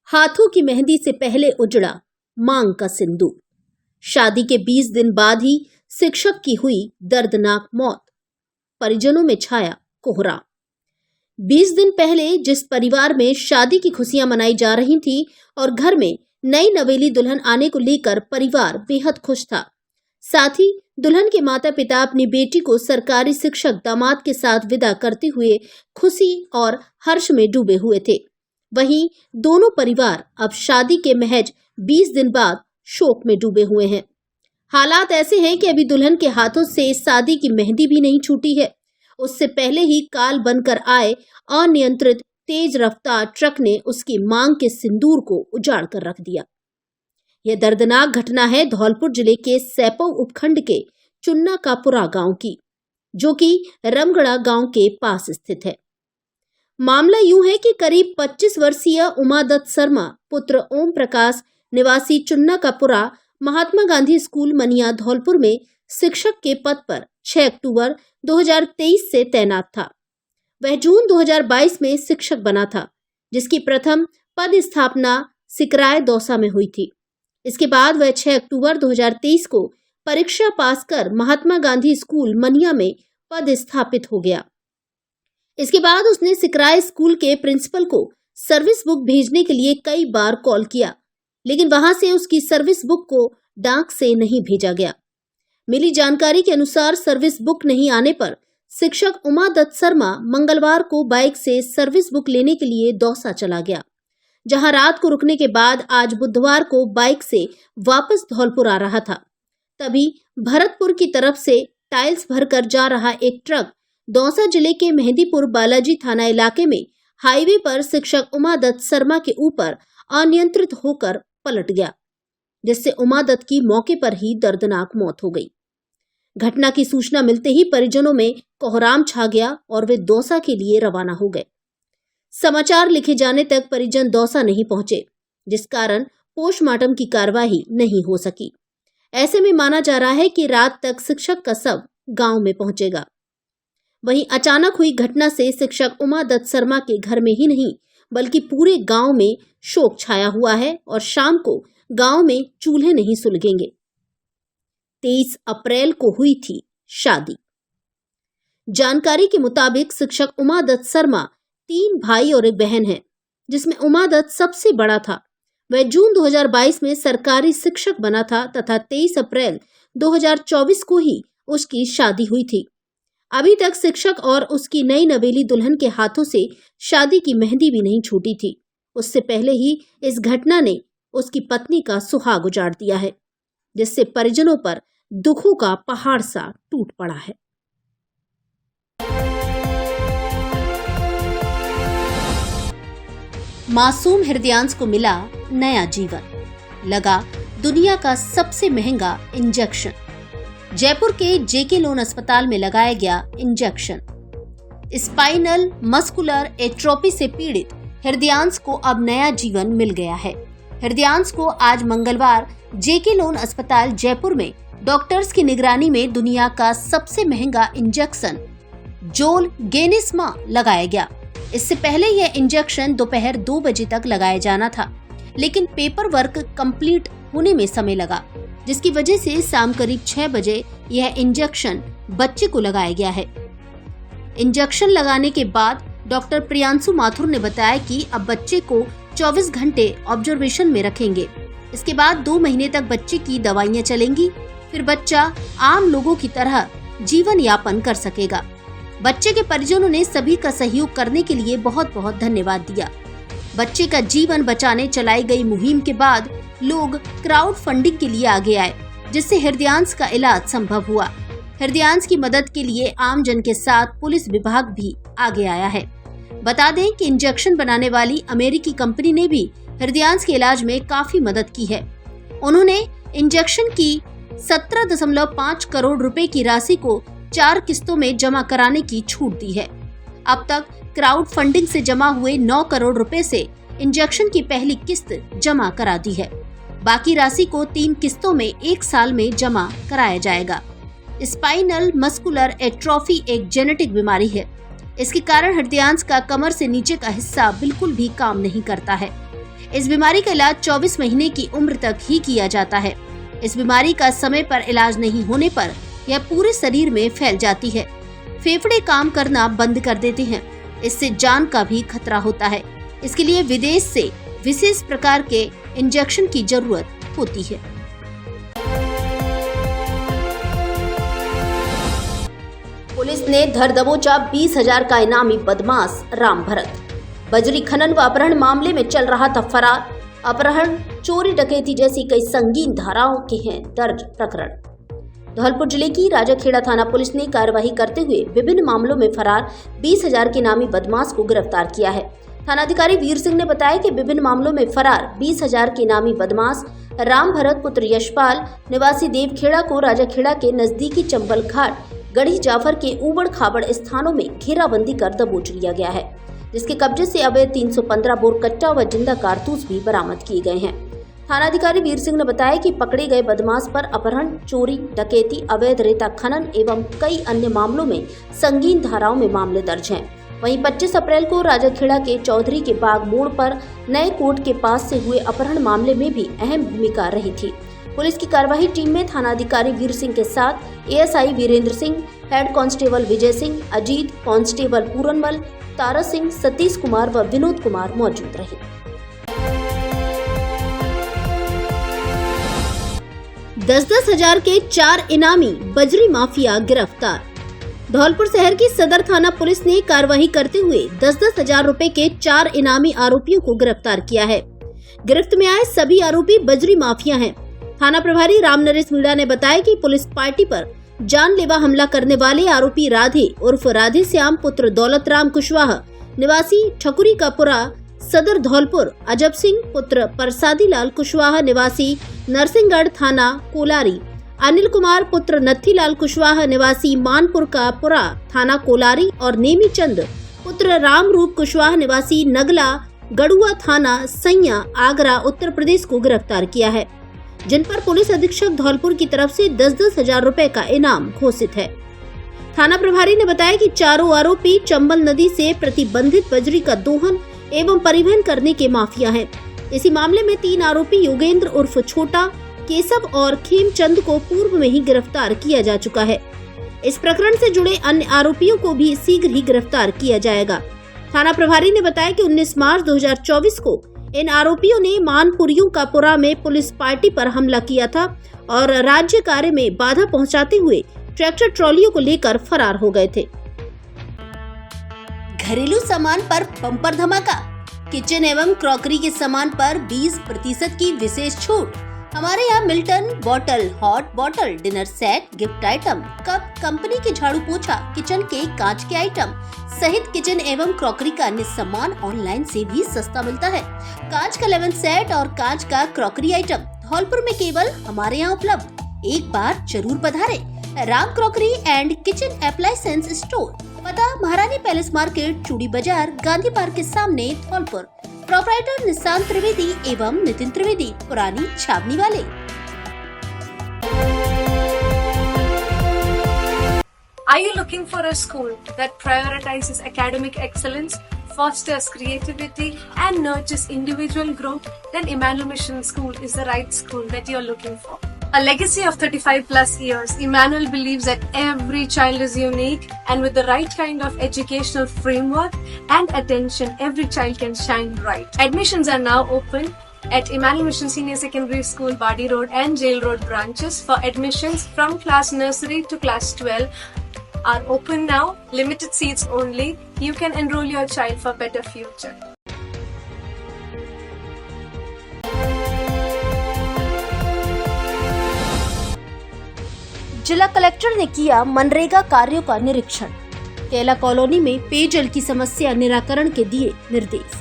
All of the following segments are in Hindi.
हाथों की मेहंदी से पहले उजड़ा मांग का सिंदूर। शादी के 20 दिन बाद ही शिक्षक की हुई दर्दनाक मौत। परिजनों में छाया कोहराम। 20 दिन पहले जिस परिवार में शादी की खुशियां मनाई जा रही थी और घर में नई नवेली दुल्हन आने को लेकर परिवार बेहद खुश था। साथ ही दुल्हन के माता पिता अपनी बेटी को सरकारी शिक्षक दामाद के साथ विदा करते हुए खुशी और हर्ष में डूबे हुए थे। वहीं दोनों परिवार अब शादी के महज 20 दिन बाद शोक में डूबे हुए हैं। हालात ऐसे हैं कि अभी दुल्हन के हाथों से शादी की मेहंदी भी नहीं छूटी है। उससे पहले ही काल बनकर आए अनियंत्रित तेज रफ्तार ट्रक ने उसकी मांग के सिंदूर को उजाड़ कर रख दिया। यह दर्दनाक घटना है धौलपुर जिले के सैपऊ उपखंड के चुन्नाकापुरा गांव की, जो कि रमगढ़ा गांव के पास स्थित है। मामला यूं है कि करीब 25 वर्षीय उमादत्त शर्मा पुत्र ओम प्रकाश निवासी चुन्नाकापुरा महात्मा गांधी स्कूल मनिया धौलपुर में शिक्षक के पद पर 6 अक्टूबर 2023 से तैनात था। वह जून 2022 में शिक्षक बना था, जिसकी प्रथम पद स्थापना सिकराय दौसा में हुई थी। इसके बाद वह 6 अक्टूबर 2023 को परीक्षा पास कर महात्मा गांधी स्कूल मनिया में पद स्थापित हो गया। इसके बाद उसने सिकराय स्कूल के प्रिंसिपल को सर्विस बुक भेजने के लिए कई बार कॉल किया, लेकिन वहां से उसकी सर्विस बुक को डाक से नहीं भेजा गया। मिली जानकारी के अनुसार सर्विस बुक नहीं आने पर शिक्षक उमादत्त शर्मा मंगलवार को बाइक से सर्विस बुक लेने के लिए दौसा चला गया, जहां रात को रुकने के बाद आज बुधवार को बाइक से वापस धौलपुर आ रहा था। तभी भरतपुर की तरफ से टाइल्स भरकर जा रहा एक ट्रक दौसा जिले के मेहंदीपुर बालाजी थाना इलाके में हाईवे पर शिक्षक उमादत्त शर्मा के ऊपर अनियंत्रित होकर पलट गया, जिससे उमादत्त की मौके पर ही दर्दनाक मौत हो गई। घटना की सूचना मिलते ही परिजनों में कोहराम छा गया और वे दौसा के लिए रवाना हो गए। समाचार लिखे जाने तक परिजन दौसा नहीं पहुंचे, जिस कारण पोस्टमार्टम की कार्यवाही नहीं हो सकी। ऐसे में माना जा रहा है कि रात तक शिक्षक का शव गांव में पहुंचेगा। वहीं अचानक हुई घटना से शिक्षक उमादत्त शर्मा के घर में ही नहीं बल्कि पूरे गांव में शोक छाया हुआ है और शाम को गांव में चूल्हे नहीं सुलगेंगे। 23 अप्रैल को हुई थी शादी। जानकारी के मुताबिक शिक्षक उमादत्त शर्मा 3 भाई और एक बहन है, जिसमें उमादत्त सबसे बड़ा था। वह जून 2022 में सरकारी शिक्षक बना था तथा 23 अप्रैल 2024 को ही उसकी शादी हुई थी। अभी तक शिक्षक और उसकी नई नवेली दुल्हन के हाथों से शादी की मेहंदी भी नहीं छूटी थी। उससे पहले ही इस घटना ने उसकी पत्नी का सुहाग उजाड़ दिया है, जिससे परिजनों पर दुखों का पहाड़ सा टूट पड़ा है। मासूम हृदयांश को मिला नया जीवन, लगा दुनिया का सबसे महंगा इंजेक्शन। जयपुर के जेके लोन अस्पताल में लगाया गया इंजेक्शन। स्पाइनल मस्कुलर एट्रोफी से पीड़ित हृदयांश को अब नया जीवन मिल गया है। हृदयांश को आज मंगलवार जेके लोन अस्पताल जयपुर में डॉक्टर्स की निगरानी में दुनिया का सबसे महंगा इंजेक्शन जोलगेनिस्मा लगाया गया। इससे पहले यह इंजेक्शन दोपहर 2 बजे तक लगाया जाना था, लेकिन पेपर वर्क कंप्लीट होने में समय लगा, जिसकी वजह से शाम करीब 6 बजे यह इंजेक्शन बच्चे को लगाया गया है। इंजेक्शन लगाने के बाद डॉक्टर प्रियांशु माथुर ने बताया कि अब बच्चे को 24 घंटे ऑब्जर्वेशन में रखेंगे। इसके बाद 2 महीने तक बच्चे की दवाइयां चलेंगी, फिर बच्चा आम लोगों की तरह जीवन यापन कर सकेगा। बच्चे के परिजनों ने सभी का सहयोग करने के लिए बहुत बहुत धन्यवाद दिया। बच्चे का जीवन बचाने चलाई गई मुहिम के बाद लोग क्राउड फंडिंग के लिए आगे आए, जिससे हृदयांश का इलाज संभव हुआ। हृदयांश की मदद के लिए आम जन के साथ पुलिस विभाग भी आगे आया है। बता दें कि इंजेक्शन बनाने वाली अमेरिकी कंपनी ने भी हृदयांश के इलाज में काफी मदद की है। उन्होंने इंजेक्शन की 17.5 करोड़ रुपए की राशि को 4 किस्तों में जमा कराने की छूट दी है। अब तक क्राउड फंडिंग से जमा हुए 9 करोड़ रुपए से इंजेक्शन की पहली किस्त जमा करा दी है। बाकी राशि को 3 किस्तों में 1 साल में जमा कराया जाएगा। स्पाइनल मस्कुलर एट्रोफी एक जेनेटिक बीमारी है। इसके कारण हृदयांश का कमर से नीचे का हिस्सा बिल्कुल भी काम नहीं करता है। इस बीमारी का इलाज 24 महीने की उम्र तक ही किया जाता है। इस बीमारी का समय पर इलाज नहीं होने पर यह पूरे शरीर में फैल जाती है। फेफड़े काम करना बंद कर देते हैं। इससे जान का भी खतरा होता है। इसके लिए विदेश से विशेष प्रकार के इंजेक्शन की जरूरत होती है। पुलिस ने धर दबोचा 20,000 का इनामी बदमाश राम भरत। बजरी खनन व अपहरण मामले में चल रहा था फरार। अपहरण, चोरी, डकैती जैसी कई संगीन धाराओं के हैं दर्ज प्रकरण। धौलपुर जिले की राजाखेड़ा थाना पुलिस ने कार्रवाई करते हुए विभिन्न मामलों में फरार 20,000 के इनामी बदमाश को गिरफ्तार किया है। थानाधिकारी वीर सिंह ने बताया कि विभिन्न मामलों में फरार 20,000 के इनामी बदमाश राम भरत पुत्र यशपाल निवासी देवखेड़ा को राजाखेड़ा के नजदीकी चंबल घाट, गढ़ी जाफर के ऊबड़ खाबड़ स्थानों में घेराबंदी कर दबोच लिया गया है, जिसके कब्जे से अवैध 315 बोर कट्टा व जिंदा कारतूस भी बरामद किए गए हैं। थानाधिकारी वीर सिंह ने बताया कि पकड़े गए बदमाश पर अपहरण, चोरी, डकैती, अवैध रेता खनन एवं कई अन्य मामलों में संगीन धाराओं में मामले दर्ज हैं। वहीं 25 अप्रैल को राजाखेड़ा के चौधरी के बाग मोड़ पर नए कोर्ट के पास से हुए अपहरण मामले में भी अहम भूमिका रही थी। पुलिस की कार्यवाही टीम में थानाधिकारी वीर सिंह के साथ ASI Virendra Singh, head constable Vijay Singh, Ajit, constable Puranmal, Tara Singh, Satish Kumar व विनोद कुमार मौजूद रहे। 10-10 हजार के 4 इनामी बजरी माफिया गिरफ्तार। धौलपुर शहर की सदर थाना पुलिस ने कार्रवाई करते हुए 10-10 हजार रुपए के 4 इनामी आरोपियों को गिरफ्तार किया है। गिरफ्त में आए सभी आरोपी बजरी माफिया हैं। थाना प्रभारी राम नरेश मीणा ने बताया कि पुलिस पार्टी पर जानलेवा हमला करने वाले आरोपी राधे उर्फ राधे श्याम पुत्र दौलत राम कुशवाहा निवासी ठकुरी का पुरा सदर धौलपुर, अजब सिंह पुत्र प्रसादी लाल कुशवाहा निवासी नरसिंहगढ़ थाना कोलारी, अनिल कुमार पुत्र नत्थीलाल कुशवाहा निवासी मानपुर का पुरा थाना कोलारी और नेमी चंद पुत्र राम रूप कुशवाहा निवासी नगला गड़ुआ थाना सैया आगरा उत्तर प्रदेश को गिरफ्तार किया है, जिन पर पुलिस अधीक्षक धौलपुर की तरफ से 10-10 हजार रुपए का इनाम घोषित है। थाना प्रभारी ने बताया कि चारों आरोपी चंबल नदी से प्रतिबंधित बजरी का दोहन एवं परिवहन करने के माफिया हैं। इसी मामले में 3 आरोपी योगेंद्र उर्फ छोटा, केशव और खेमचंद को पूर्व में ही गिरफ्तार किया जा चुका है। इस प्रकरण से जुड़े अन्य आरोपियों को भी शीघ्र ही गिरफ्तार किया जाएगा। थाना प्रभारी ने बताया कि 19 मार्च 2024 को इन आरोपियों ने मानपुरियों का पुरा में पुलिस पार्टी पर हमला किया था और राज्य कार्य में बाधा पहुंचाते हुए ट्रैक्टर ट्रॉलियों को लेकर फरार हो गए थे। घरेलू सामान पर बम्पर धमाका। किचन एवं क्रॉकरी के सामान पर 20% की विशेष छूट। हमारे यहाँ Milton bottle, hot bottle, dinner set, gift item, cup, company के झाड़ू पोछा, किचन के कांच के आइटम सहित किचन एवं क्रॉकरी का अन्य सामान ऑनलाइन से भी सस्ता मिलता है। कांच का लेमन सेट और कांच का क्रॉकरी आइटम धौलपुर में केवल हमारे यहाँ उपलब्ध। एक बार जरूर पधारे। Ram crockery and kitchen appliances store, पता महारानी पैलेस मार्केट, चूड़ी बाजार, गांधी पार्क के सामने, धौलपुर। प्रोपराइटर निशांत त्रिवेदी एवं नितिन त्रिवेदी, पुरानी छावनी वाले। Are you looking for a school that prioritizes academic excellence, fosters creativity and nurtures individual growth? Then Emmanuel Mission School is the right school that you're looking for. A legacy of 35 plus years, Emmanuel believes that every child is unique, and with the right kind of educational framework and attention, every child can shine bright. Admissions are now open at Emmanuel Mission Senior Secondary School, Badi Road and Jail Road branches. For admissions from class nursery to class 12 are open now. Limited seats only. You can enroll your child for better future. जिला कलेक्टर ने किया मनरेगा कार्यों का निरीक्षण। केला कॉलोनी में पेयजल की समस्या निराकरण के दिए निर्देश।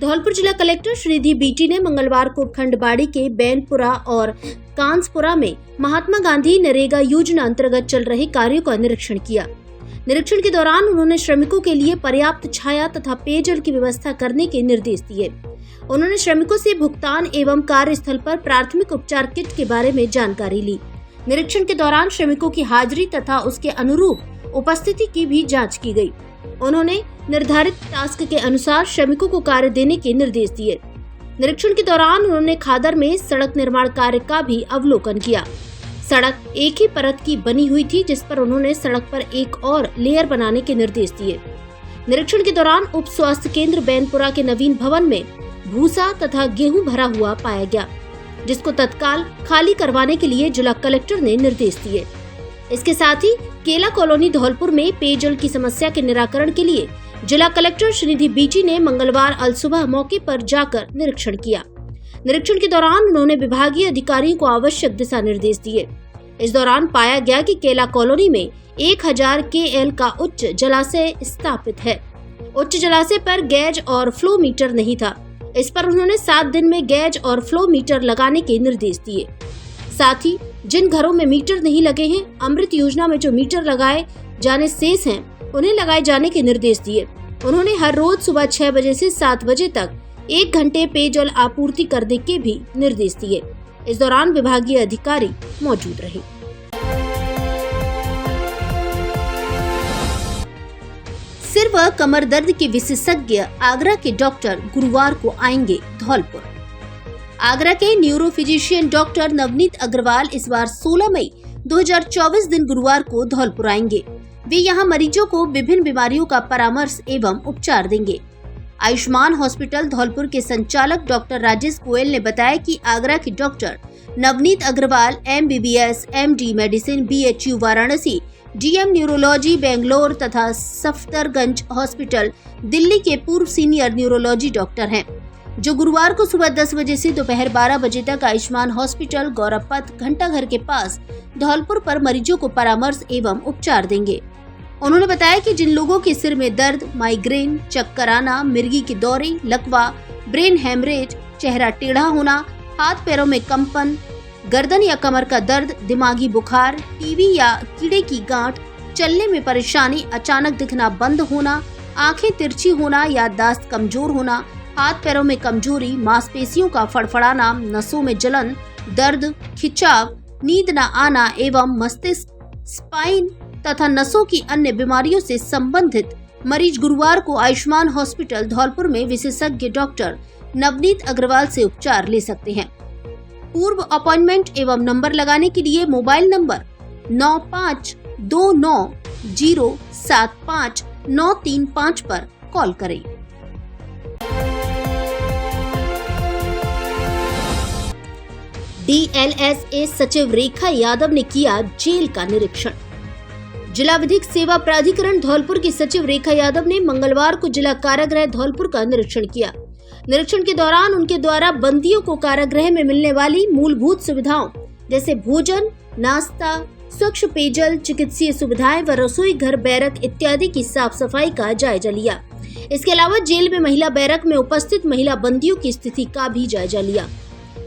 धौलपुर जिला कलेक्टर श्रीनिधि बीटी ने मंगलवार को खंडबाड़ी के बैनपुरा और कांसपुरा में महात्मा गांधी नरेगा योजना अंतर्गत चल रहे कार्यों का निरीक्षण किया। निरीक्षण के दौरान उन्होंने श्रमिकों के लिए पर्याप्त छाया तथा पेयजल की व्यवस्था करने के निर्देश दिए। उन्होंने श्रमिकों से भुगतान एवं कार्यस्थल पर प्राथमिक उपचार किट के बारे में जानकारी ली। निरीक्षण के दौरान श्रमिकों की हाजिरी तथा उसके अनुरूप उपस्थिति की भी जांच की गई। उन्होंने निर्धारित टास्क के अनुसार श्रमिकों को कार्य देने के निर्देश दिए। निरीक्षण के दौरान उन्होंने खादर में सड़क निर्माण कार्य का भी अवलोकन किया। सड़क एक ही परत की बनी हुई थी, जिस पर उन्होंने सड़क पर एक और लेयर बनाने के निर्देश दिए। निरीक्षण के दौरान उप स्वास्थ्य केंद्र बैनपुरा के नवीन भवन में भूसा तथा गेहूं भरा हुआ पाया गया, जिसको तत्काल खाली करवाने के लिए जिला कलेक्टर ने निर्देश दिए। इसके साथ ही केला कॉलोनी धौलपुर में पेयजल की समस्या के निराकरण के लिए जिला कलेक्टर श्रीनिधि बीटी ने मंगलवार अलसुबह मौके पर जाकर निरीक्षण किया। निरीक्षण के दौरान उन्होंने विभागीय अधिकारियों को आवश्यक दिशा निर्देश दिए। इस दौरान पाया गया कि केला कॉलोनी में 1000 KL का उच्च जलाशय स्थापित है। उच्च जलाशय पर गेज और फ्लो मीटर नहीं था। इस पर उन्होंने 7 दिन में गेज और फ्लो मीटर लगाने के निर्देश दिए। साथ ही जिन घरों में मीटर नहीं लगे हैं, अमृत योजना में जो मीटर लगाए जाने शेष हैं, उन्हें लगाए जाने के निर्देश दिए। उन्होंने हर रोज सुबह 6 बजे से 7 बजे तक 1 घंटे पेयजल आपूर्ति करने के भी निर्देश दिए। इस दौरान विभागीय अधिकारी मौजूद रहे। सिर व कमर दर्द के विशेषज्ञ आगरा के डॉक्टर गुरुवार को आएंगे धौलपुर। आगरा के neuro physician doctor Navneet Agarwal इस बार 16 मई 2024 दिन गुरुवार को धौलपुर आएंगे। वे यहां मरीजों को विभिन्न बीमारियों का परामर्श एवं उपचार देंगे। आयुष्मान हॉस्पिटल धौलपुर के संचालक डॉक्टर राजेश गोयल ने बताया कि आगरा के doctor Navneet Agarwal MBBS, MD medicine BHU Varanasi, DM neurology Bangalore तथा सफदरगंज हॉस्पिटल दिल्ली के पूर्व सीनियर न्यूरोलॉजी डॉक्टर हैं, जो गुरुवार को सुबह 10 बजे से दोपहर 12 बजे तक आयुष्मान हॉस्पिटल गौरव पथ घंटाघर के पास धौलपुर पर मरीजों को परामर्श एवं उपचार देंगे। उन्होंने बताया कि जिन लोगों के सिर में दर्द, माइग्रेन, चक्कर आना, मिर्गी के दौरे, लकवा, ब्रेन हेमरेज, चेहरा टेढ़ा होना, हाथ पैरों में कंपन, गर्दन या कमर का दर्द, दिमागी बुखार, टीबी या कीड़े की गांठ, चलने में परेशानी, अचानक दिखना बंद होना, आंखें तिरछी होना, याददाश्त कमजोर होना, हाथ पैरों में कमजोरी, मांसपेशियों का फड़फड़ाना, नसों में जलन, दर्द, खिंचाव, नींद न आना एवं मस्तिष्क, स्पाइन तथा नसों की अन्य बीमारियों से संबंधित मरीज गुरुवार को आयुष्मान हॉस्पिटल धौलपुर में विशेषज्ञ डॉक्टर नवनीत अग्रवाल से उपचार ले सकते हैं। पूर्व अपॉइंटमेंट एवं नंबर लगाने के लिए मोबाइल नंबर 9529075935 पर कॉल करें। DLSA सचिव रेखा यादव ने किया जेल का निरीक्षण। जिला विधिक सेवा प्राधिकरण धौलपुर की सचिव रेखा यादव ने मंगलवार को जिला कारागृह धौलपुर का निरीक्षण किया। निरीक्षण के दौरान उनके द्वारा बंदियों को कारागृह में मिलने वाली मूलभूत सुविधाओं जैसे भोजन, नाश्ता, स्वच्छ पेयजल, चिकित्सीय सुविधाएं व रसोई घर, बैरक इत्यादि की साफ सफाई का जायजा लिया। इसके अलावा जेल में महिला बैरक में उपस्थित महिला बंदियों की स्थिति का भी जायजा लिया।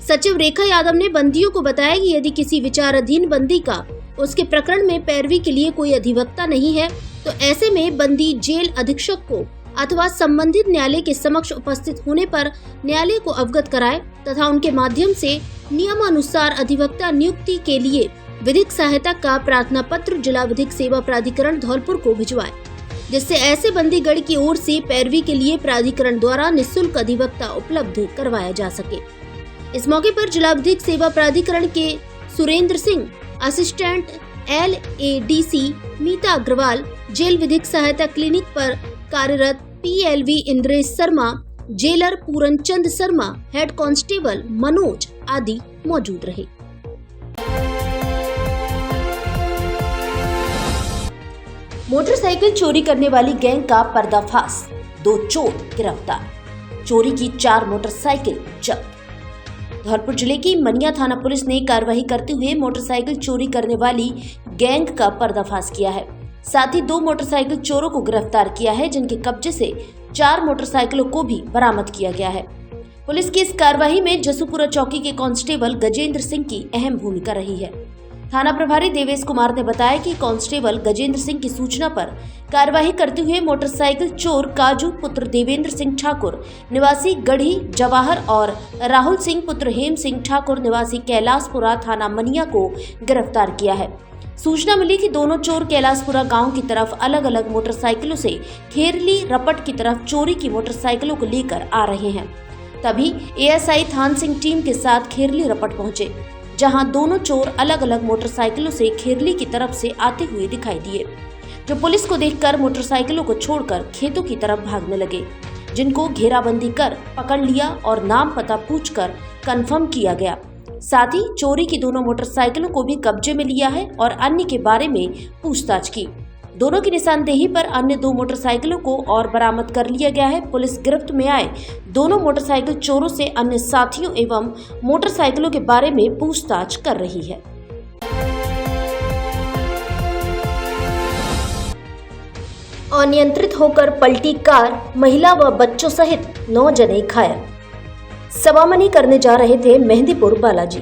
सचिव रेखा यादव ने बंदियों को बताया कि यदि किसी विचाराधीन बंदी का उसके प्रकरण में पैरवी के लिए कोई अधिवक्ता नहीं है, तो ऐसे में बंदी जेल अधीक्षक को अथवा संबंधित न्यायालय के समक्ष उपस्थित होने पर न्यायालय को अवगत कराए तथा उनके माध्यम से नियमानुसार अधिवक्ता नियुक्ति के लिए विधिक सहायता का प्रार्थना पत्र जिला विधिक सेवा प्राधिकरण धौलपुर को भिजवाए, जिससे ऐसे बंदीगढ़ की ओर से पैरवी के लिए प्राधिकरण द्वारा निःशुल्क अधिवक्ता उपलब्ध करवाया जा सके। इस मौके पर जिला विधिक सेवा प्राधिकरण के सुरेंद्र सिंह, असिस्टेंट LADC मीता अग्रवाल, जेल विधिक सहायता क्लिनिक पर कार्यरत PLV Indresh Sharma, jailer Puran Chand Sharma, head constable Manoj आदि मौजूद रहे। मोटरसाइकिल चोरी करने वाली गैंग का पर्दाफाश, 2 चोर गिरफ्तार, चोरी की 4 मोटरसाइकिल जब्त। धौलपुर जिले की मनिया थाना पुलिस ने कार्रवाई करते हुए मोटरसाइकिल चोरी करने वाली गैंग का पर्दाफाश किया है। साथ ही 2 मोटरसाइकिल चोरों को गिरफ्तार किया है, जिनके कब्जे से 4 मोटरसाइकिलों को भी बरामद किया गया है। पुलिस की इस कार्रवाई में जसूपुरा चौकी के कांस्टेबल गजेंद्र सिंह की अहम भूमिका रही है। थाना प्रभारी देवेश कुमार ने बताया कि कांस्टेबल गजेंद्र सिंह की सूचना पर कार्रवाई करते हुए मोटरसाइकिल चोर काजू पुत्र देवेंद्र सिंह ठाकुर निवासी गढ़ी जवाहर और राहुल सिंह पुत्र हेम सिंह ठाकुर निवासी कैलाशपुरा थाना मनिया को गिरफ्तार किया है। सूचना मिली कि दोनों चोर कैलाशपुरा गांव की तरफ अलग अलग मोटरसाइकिलों से खेरली रपट की तरफ चोरी की मोटरसाइकिलों को लेकर आ रहे हैं तभी एएसआई थान सिंह टीम के साथ खेरली रपट पहुंचे, जहां दोनों चोर अलग अलग मोटरसाइकिलों से खेरली की तरफ से आते हुए दिखाई दिए, जो पुलिस को देखकर मोटरसाइकिलों को छोड़कर खेतों की तरफ भागने लगे, जिनको घेराबंदी कर पकड़ लिया और नाम पता पूछकर कंफर्म किया गया। साथ ही चोरी की दोनों मोटरसाइकिलों को भी कब्जे में लिया है और अन्य के बारे में पूछताछ की। दोनों की निशानदेही पर अन्य 2 मोटरसाइकिलों को और बरामद कर लिया गया है। पुलिस गिरफ्त में आए दोनों मोटरसाइकिल चोरों से अन्य साथियों एवं मोटरसाइकिलों के बारे में पूछताछ कर रही है। अनियंत्रित होकर पलटी कार, महिला व बच्चों सहित 9 जने घायल। सवामनी करने जा रहे थे मेहंदीपुर बालाजी।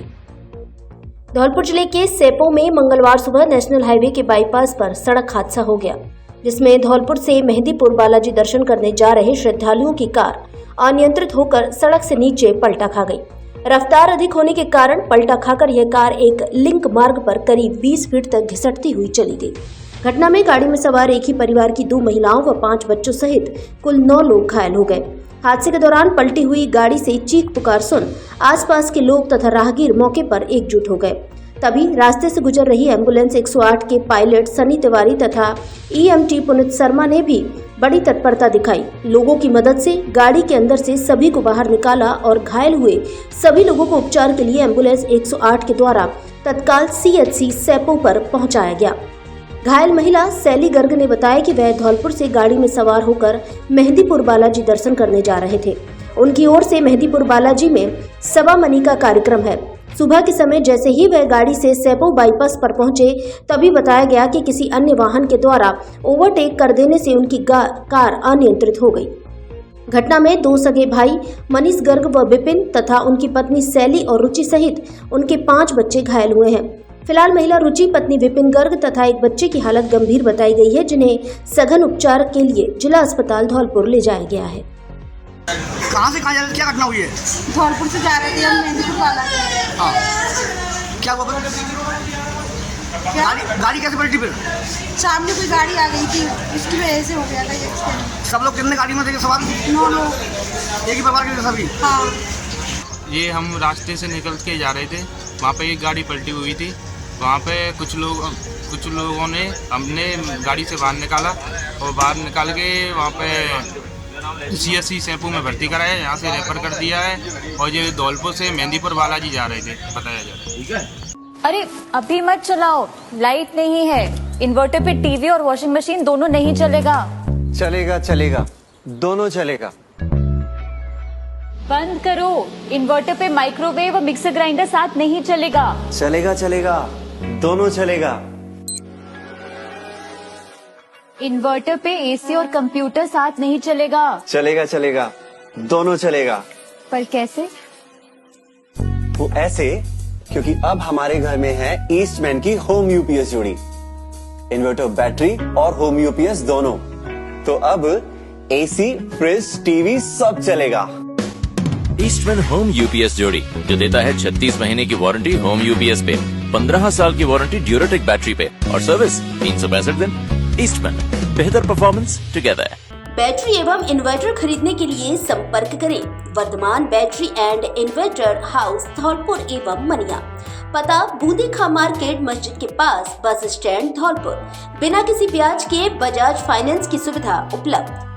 धौलपुर जिले के सेपो में मंगलवार सुबह नेशनल हाईवे के बाईपास पर सड़क हादसा हो गया, जिसमें धौलपुर से मेहंदीपुर बालाजी दर्शन करने जा रहे श्रद्धालुओं की कार अनियंत्रित होकर सड़क से नीचे पलटा खा गई। रफ्तार अधिक होने के कारण पलटा खाकर यह कार एक लिंक मार्ग पर करीब 20 फीट तक घिसटती हुई चली गई। घटना में गाड़ी में सवार एक ही परिवार की 2 महिलाओं व 5 बच्चों सहित कुल 9 लोग घायल हो गए। हादसे के दौरान पलटी हुई गाड़ी से चीख पुकार सुन आसपास के लोग तथा राहगीर मौके पर एकजुट हो गए। तभी रास्ते से गुजर रही एम्बुलेंस 108 के पायलट सनी तिवारी तथा ईएमटी पुनीत शर्मा ने भी बड़ी तत्परता दिखाई। लोगों की मदद से गाड़ी के अंदर से सभी को बाहर निकाला और घायल हुए सभी लोगों को उपचार के लिए एम्बुलेंस 108 के द्वारा तत्काल सीएचसी सेपो पर पहुंचाया गया। घायल महिला सैली गर्ग ने बताया कि वह धौलपुर से गाड़ी में सवार होकर मेहंदीपुर बालाजी दर्शन करने जा रहे थे। उनकी ओर से मेहंदीपुर बालाजी में सवामनी का कार्यक्रम है। सुबह के समय जैसे ही वह गाड़ी से सेपो बाईपास पर पहुंचे, तभी बताया गया कि किसी अन्य वाहन के द्वारा ओवरटेक कर देने से उनकी कार अनियंत्रित हो गई। घटना में 2 सगे भाई मनीष गर्ग व विपिन तथा उनकी पत्नी सैली और रुचि सहित उनके 5 बच्चे घायल हुए हैं। फिलहाल महिला रुचि, पत्नी विपिन गर्ग तथा एक बच्चे की हालत गंभीर बताई गई है, जिन्हें सघन उपचार के लिए जिला अस्पताल धौलपुर ले जाया गया है। कहाँ से कहाँ जा रहे थे? क्या घटना हुई है? धौलपुर से जा रहे थे हम मेहंदीपुर बालाजी। हाँ, क्या हुआ? गाड़ी कैसे पलटी फिर? सामने कोई गाड़ी आ गई थी, उसकी वजह से हो गया था ये एक्सीडेंट। सब लोग कितने गाड़ी में थे सवार? 9 लोग। एक ही परिवार के थे सभी? हाँ। ये हम रास्ते से निकल के जा रहे थे, वहाँ पे एक गाड़ी पलटी हुई थी। वहाँ पे कुछ लोगों ने हमने गाड़ी से बाहर निकाला और बाहर निकाल के वहाँ पे सीएचसी सेपू में भर्ती कराया, यहाँ से रेफर कर दिया है। और ये धौलपुर से मेहंदीपुर बालाजी जा रहे थे, बताया जा रहा। ठीक है। अरे अभी मत चलाओ, लाइट नहीं है। इन्वर्टर पे टीवी और वॉशिंग मशीन दोनों नहीं चलेगा। चलेगा चलेगा, दोनों चलेगा। बंद करो, इन्वर्टर पे माइक्रोवेव और मिक्सर ग्राइंडर साथ नहीं चलेगा। चलेगा चलेगा, दोनों चलेगा। इन्वर्टर पे एसी और कंप्यूटर साथ नहीं चलेगा। चलेगा चलेगा, दोनों चलेगा। पर कैसे? वो ऐसे, क्योंकि अब हमारे घर में है ईस्टमैन की होम यूपीएस जोड़ी। इन्वर्टर, बैटरी और होम यूपीएस दोनों। तो अब एसी, फ्रिज, टीवी सब चलेगा। ईस्टमैन होम यूपीएस जोड़ी, जो देता है 36 महीने की वारंटी होम यूपीएस पे, 15 साल की वारंटी ड्यूरेटेक बैटरी पे और सर्विस 365 दिन। ईस्टमैन, बेहतर परफॉर्मेंस टुगेदर। बैटरी एवं इन्वर्टर खरीदने के लिए संपर्क करें Vardhman battery and inverter house, Dholpur एवं मनिया। पता बूंदी खां मार्केट, मस्जिद के पास, बस स्टैंड, धौलपुर। बिना किसी ब्याज के बजाज फाइनेंस की सुविधा उपलब्ध।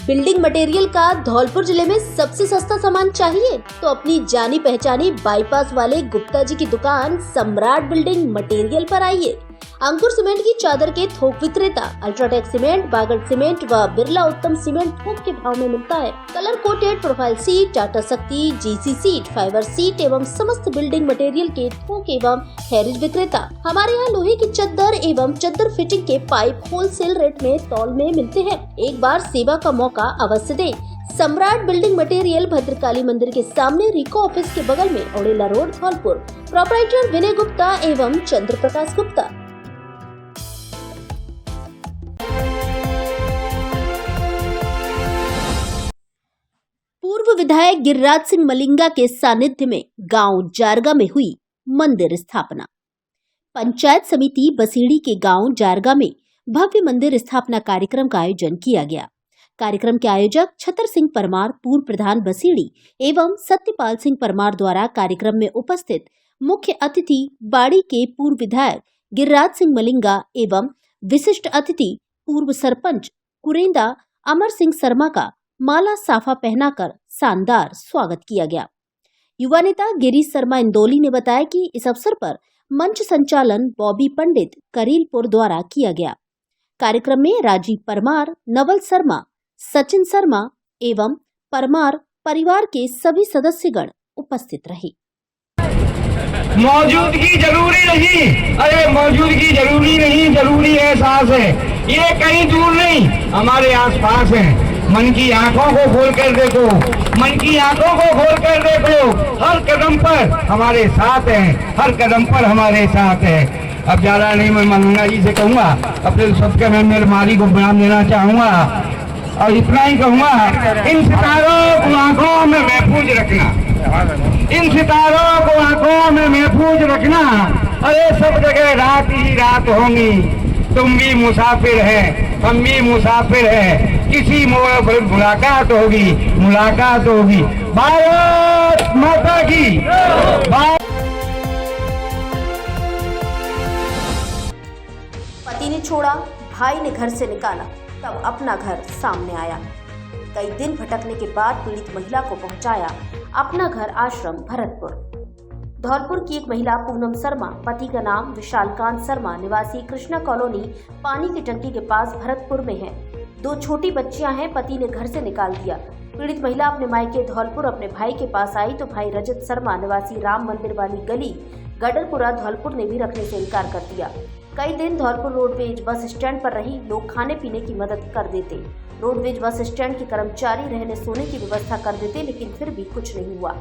बिल्डिंग मटेरियल का धौलपुर जिले में सबसे सस्ता सामान चाहिए तो अपनी जानी पहचानी बाईपास वाले गुप्ता जी की दुकान सम्राट बिल्डिंग मटेरियल पर आइए। अंकुर सीमेंट की चादर के थोक विक्रेता, अल्ट्राटेक सीमेंट, बागड़ सीमेंट व बिरला उत्तम सीमेंट थोक के भाव में मिलता है। Colour coated profile seat, Tata शक्ति, जीसी सीट, फाइबर सीट एवं समस्त बिल्डिंग मटेरियल के थोक एवं हैरिज विक्रेता। हमारे यहाँ लोहे की चद्दर एवं चद्दर फिटिंग के पाइप होलसेल रेट में तौल में मिलते हैं। एक बार सेवा का मौका अवश्य दें। सम्राट बिल्डिंग मटेरियल, भद्रकाली मंदिर के सामने, रिको ऑफिस के बगल में, औड़ेला रोड, धौलपुर। प्रोपराइटर विनय गुप्ता एवं चंद्र प्रकाश गुप्ता। पूर्व विधायक गिरिराज सिंह मलिंगा के सानिध्य में गांव जारगा में हुई मंदिर स्थापना। पंचायत समिति बसीड़ी के गांव जारगा में भव्य मंदिर स्थापना कार्यक्रम का आयोजन किया गया। कार्यक्रम के आयोजक छतर सिंह परमार, पूर्व प्रधान बसीड़ी एवं सत्यपाल सिंह परमार द्वारा कार्यक्रम में उपस्थित मुख्य अतिथि बाड़ी के पूर्व विधायक गिरिराज सिंह मलिंगा एवं विशिष्ट अतिथि पूर्व सरपंच कुरेंदा अमर सिंह शर्मा का माला साफा पहनाकर शानदार स्वागत किया गया। युवा नेता गिरीश शर्मा इंदौली ने बताया कि इस अवसर पर मंच संचालन बॉबी पंडित करीलपुर द्वारा किया गया। कार्यक्रम में राजीव परमार, नवल शर्मा, सचिन शर्मा एवं परमार परिवार के सभी सदस्यगण उपस्थित रहे। मौजूदगी जरूरी नहीं, अरे मौजूदगी जरूरी नहीं, जरूरी एहसास है। ये कहीं दूर नहीं, हमारे आसपास है। मन की आंखों को खोल कर देखो, मन की आंखों को खोल कर देखो, हर कदम पर हमारे साथ है, हर कदम पर हमारे साथ है। अब ज्यादा नहीं, मैं मलंगा जी से कहूँगा, अपने सबके मैं मेरे माली को बयान देना चाहूँगा और इतना ही कहूँगा, इन सितारों को आंखों में महफूज रखना, इन सितारों को आंखों में महफूज रखना। अरे सब जगह रात ही रात होंगी, तुम भी मुसाफिर है, हम भी मुसाफिर है, किसी मोड़ पर मुलाकात होगी, मुलाकात होगी। भारत माता की पति ने छोड़ा, भाई ने घर से निकाला, तब अपना घर सामने आया। कई दिन भटकने के बाद पीड़ित महिला को पहुंचाया अपना घर आश्रम भरतपुर। धौलपुर की एक महिला पूनम शर्मा, पति का नाम विशालकांत शर्मा, निवासी कृष्णा कॉलोनी पानी की टंकी के पास भरतपुर में है। 2 छोटी बच्चियां हैं, पति ने घर से निकाल दिया। पीड़ित महिला अपने मायके धौलपुर अपने भाई के पास आई तो भाई रजत शर्मा, निवासी राम मंदिर वाली गली गडरपुरा धौलपुर ने भी रखने से इनकार कर दिया। कई दिन धौलपुर रोडवेज बस स्टैंड पर रही, लोग खाने पीने की मदद कर देते, रोडवेज बस स्टैंड के कर्मचारी रहने सोने की व्यवस्था कर देते, लेकिन फिर भी कुछ नहीं हुआ।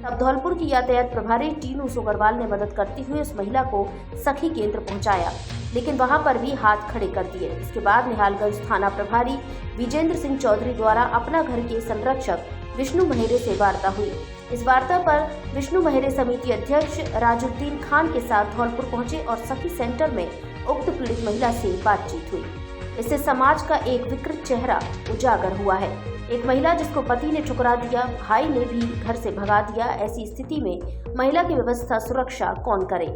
तब धौलपुर की यातायात प्रभारी टीनू सोगरवाल ने मदद करती हुए उस महिला को सखी केंद्र पहुंचाया, लेकिन वहां पर भी हाथ खड़े कर दिए। इसके बाद निहालगंज थाना प्रभारी विजेंद्र सिंह चौधरी द्वारा अपना घर के संरक्षक विष्णु महेरे से वार्ता हुई। इस वार्ता पर विष्णु महेरे समिति अध्यक्ष राजुद्दीन खान के साथ धौलपुर पहुंचे और सखी सेंटर में उक्त पीड़ित महिला से बातचीत हुई। इससे समाज का एक विकृत चेहरा उजागर हुआ है। एक महिला जिसको पति ने ठुकरा दिया, भाई ने भी घर से भगा दिया, ऐसी स्थिति में महिला की व्यवस्था सुरक्षा कौन करे?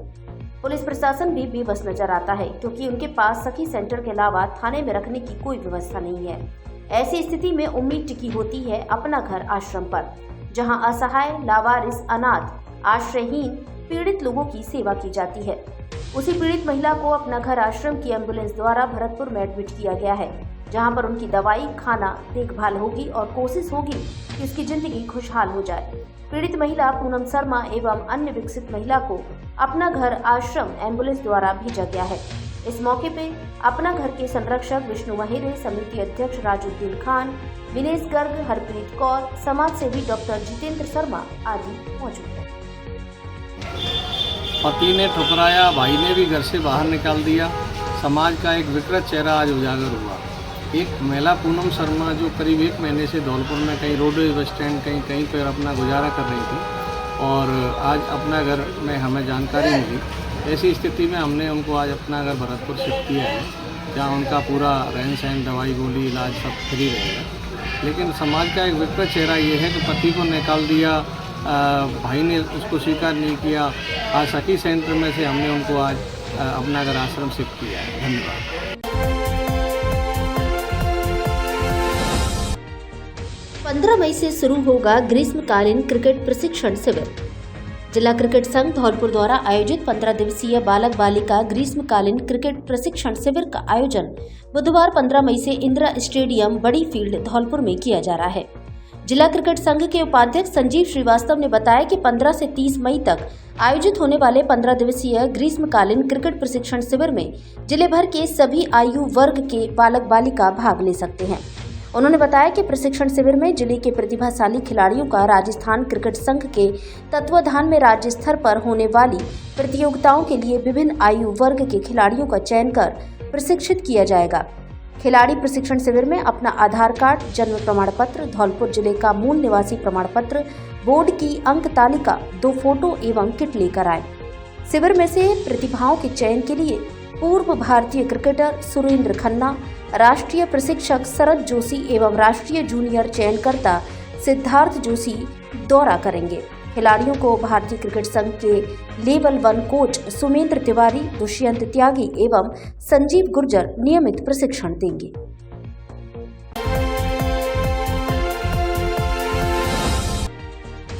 पुलिस प्रशासन भी बेबस नजर आता है, क्योंकि उनके पास सखी सेंटर के अलावा थाने में रखने की कोई व्यवस्था नहीं है। ऐसी स्थिति में उम्मीद टिकी होती है अपना घर आश्रम पर, जहां असहाय, लावारिस, अनाथ, आश्रयहीन पीड़ित लोगों की सेवा की जाती है। उसी पीड़ित महिला को अपना घर आश्रम की एम्बुलेंस द्वारा भरतपुर में एडमिट किया गया है, जहां पर उनकी दवाई, खाना, देखभाल होगी और कोशिश होगी कि उसकी जिंदगी खुशहाल हो जाए। पीड़ित महिला पूनम शर्मा एवं अन्य विकसित महिला को अपना घर आश्रम एम्बुलेंस द्वारा भेजा गया है। इस मौके पे अपना घर के संरक्षक विष्णु महेरे, समिति अध्यक्ष राजुद्दीन खान, विनेश गर्ग, हरप्रीत कौर, समाज सेवी डॉक्टर जितेंद्र शर्मा आदि मौजूद हैं। पति ने ठुकराया, भाई ने भी घर से बाहर निकाल दिया, समाज का एक विकृत चेहरा आज उजागर हुआ। एक महिला पूनम शर्मा जो करीब 1 महीने से धौलपुर में कहीं रोडवेज बस स्टैंड कहीं पर अपना गुजारा कर रही थी और आज अपना घर में हमें जानकारी मिली। ऐसी स्थिति में हमने उनको आज अपना घर भरतपुर शिफ्ट किया है, जहाँ उनका पूरा रहन सहन, दवाई, गोली, इलाज सब फ्री रहेगा। लेकिन समाज का एक विकृत चेहरा ये है कि पति को निकाल दिया, भाई ने उसको स्वीकार नहीं किया। आज सखी सेंटर में से हमने उनको आज अपना घर आश्रम शिफ्ट किया है। धन्यवाद। 15 मई से शुरू होगा ग्रीष्मकालीन क्रिकेट प्रशिक्षण शिविर। जिला क्रिकेट संघ धौलपुर द्वारा आयोजित 15 दिवसीय बालक बालिका ग्रीष्मकालीन क्रिकेट प्रशिक्षण शिविर का आयोजन बुधवार 15 मई से इंदिरा स्टेडियम बड़ी फील्ड धौलपुर में किया जा रहा है। जिला क्रिकेट संघ के उपाध्यक्ष संजीव श्रीवास्तव ने बताया कि 15 से 30 मई तक आयोजित होने वाले 15 दिवसीय ग्रीष्मकालीन क्रिकेट प्रशिक्षण शिविर में जिले भर के सभी आयु वर्ग के बालक बालिका भाग ले सकते हैं। उन्होंने बताया कि प्रशिक्षण शिविर में जिले के प्रतिभाशाली खिलाड़ियों का राजस्थान क्रिकेट संघ के तत्वाधान में राज्य स्तर पर होने वाली प्रतियोगिताओं के लिए विभिन्न आयु वर्ग के खिलाड़ियों का चयन कर प्रशिक्षित किया जाएगा। खिलाड़ी प्रशिक्षण शिविर में अपना आधार कार्ड, जन्म प्रमाण पत्र, धौलपुर जिले का मूल निवासी प्रमाण पत्र, बोर्ड की अंक तालिका, 2 फोटो एवं किट लेकर आए। शिविर में से प्रतिभाओं के चयन के लिए पूर्व भारतीय क्रिकेटर सुरेंद्र खन्ना, राष्ट्रीय प्रशिक्षक शरद जोशी एवं राष्ट्रीय जूनियर चयनकर्ता सिद्धार्थ जोशी दौरा करेंगे। खिलाड़ियों को भारतीय क्रिकेट संघ के लेवल 1 कोच सुमेंद्र तिवारी, दुष्यंत त्यागी एवं संजीव गुर्जर नियमित प्रशिक्षण देंगे।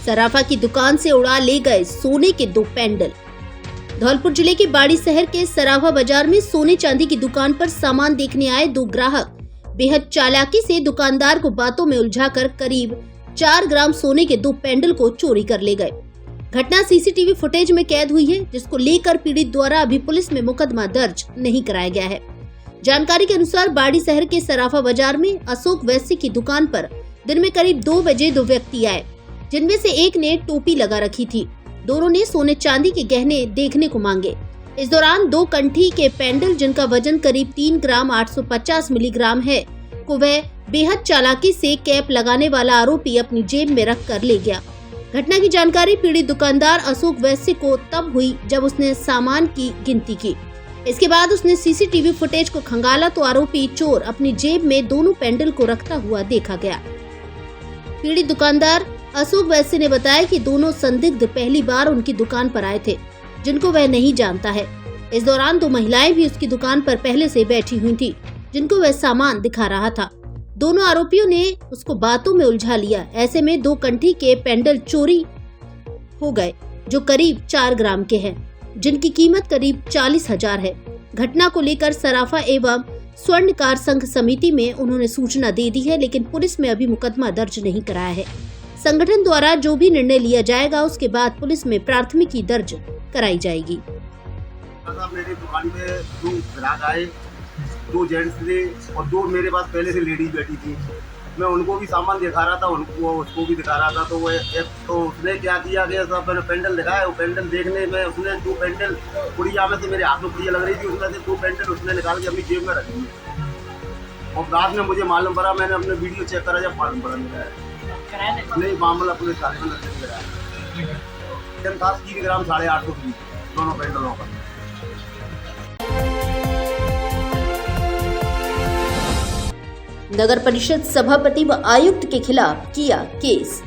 सराफा की दुकान से उड़ा ले गए सोने के 2 पेंडल। धौलपुर जिले के बाड़ी शहर के सराफा बाजार में सोने चांदी की दुकान पर सामान देखने आए 2 ग्राहक बेहद चालाकी से दुकानदार को बातों में उलझाकर करीब 4 ग्राम सोने के 2 पेंडल को चोरी कर ले गए। घटना सीसीटीवी फुटेज में कैद हुई है, जिसको लेकर पीड़ित द्वारा अभी पुलिस में मुकदमा दर्ज नहीं कराया गया है। जानकारी के अनुसार बाड़ी शहर के सराफा बाजार में अशोक वैश्य की दुकान पर दिन में करीब 2 बजे 2 व्यक्ति आए, जिनमें से एक ने टोपी लगा रखी थी। दोनों ने सोने चांदी के गहने देखने को मांगे। इस दौरान 2 कंठी के पेंडल, जिनका वजन करीब 3 ग्राम 850 मिलीग्राम है, को वह बेहद चालाकी से कैप लगाने वाला आरोपी अपनी जेब में रख कर ले गया। घटना की जानकारी पीड़ित दुकानदार अशोक वैश्य को तब हुई जब उसने सामान की गिनती की। इसके बाद उसने सीसीटीवी फुटेज को खंगाला तो आरोपी चोर अपनी जेब में दोनों पेंडल को रखता हुआ देखा गया। पीड़ित दुकानदार अशोक वैश्य ने बताया कि दोनों संदिग्ध पहली बार उनकी दुकान पर आए थे, जिनको वह नहीं जानता है। इस दौरान 2 महिलाएं भी उसकी दुकान पर पहले से बैठी हुई थी, जिनको वह सामान दिखा रहा था। दोनों आरोपियों ने उसको बातों में उलझा लिया। ऐसे में 2 कंठी के पेंडल चोरी हो गए, जो करीब 4 ग्राम के हैं, जिनकी कीमत करीब 40,000 है। घटना को लेकर सराफा एवं स्वर्णकार संघ समिति में उन्होंने सूचना दे दी है, लेकिन पुलिस में अभी मुकदमा दर्ज नहीं कराया है। संगठन द्वारा जो भी निर्णय लिया जाएगा, उसके बाद पुलिस में प्राथमिकी दर्ज कराई जाएगी। मेरी दुकान में 2 ग्राहक आए, 2 जेंट्स थे और 2 मेरे पास पहले से लेडीज बैठी थी। मैं उनको भी सामान दिखा रहा था, उनको उसको भी दिखा रहा था। तो वो तो उसने क्या किया कि सब मैंने पेंडल दिखाया। वो पेंडल देखने में उसने 2 पेंडल पुड़िया में से मेरे हाथ में पुड़िया लग रही थी, उसमें से 2 पेंडल उसने निकाल के अपनी जेब में रख दिए। और बाद में मुझे मालूम पड़ा, मैंने अपने वीडियो चेक करा, जब मालूम पड़ा नहीं मामला पुलिस थाने में दर्ज कराया। था 3 ग्राम 850 दोनों पेंडलों का। नगर परिषद सभापति व आयुक्त के खिलाफ किया case.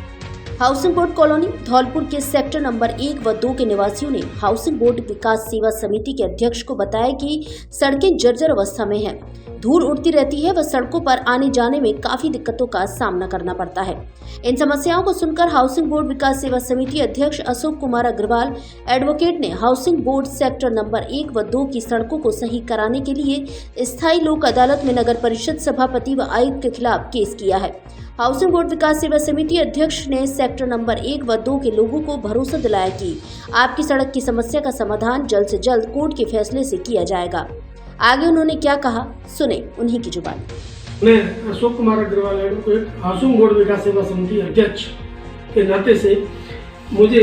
Housing board colony Dholpur के सेक्टर नंबर 1 व 2 के निवासियों ने हाउसिंग बोर्ड विकास सेवा समिति के अध्यक्ष को बताया कि सड़कें जर्जर अवस्था में हैं, धूल उड़ती रहती है व सड़कों पर आने जाने में काफी दिक्कतों का सामना करना पड़ता है। इन समस्याओं को सुनकर हाउसिंग बोर्ड विकास सेवा समिति अध्यक्ष अशोक कुमार अग्रवाल एडवोकेट ने हाउसिंग बोर्ड सेक्टर नंबर 1 व 2 की सड़कों को सही कराने के लिए स्थायी लोक अदालत में नगर परिषद सभापति व आयुक्त के खिलाफ केस किया है। हाउसिंग बोर्ड विकास सेवा समिति अध्यक्ष ने सेक्टर नंबर 1 व 2 के लोगों को भरोसा दिलाया कि आपकी सड़क की समस्या का समाधान जल्द से जल्द कोर्ट के फैसले से किया जाएगा। आगे उन्होंने क्या कहा, सुने उन्हीं की जुबानी। मैं Ashok Kumar Agarwal advocate housing board Vikas Seva Samiti अध्यक्ष के नाते से मुझे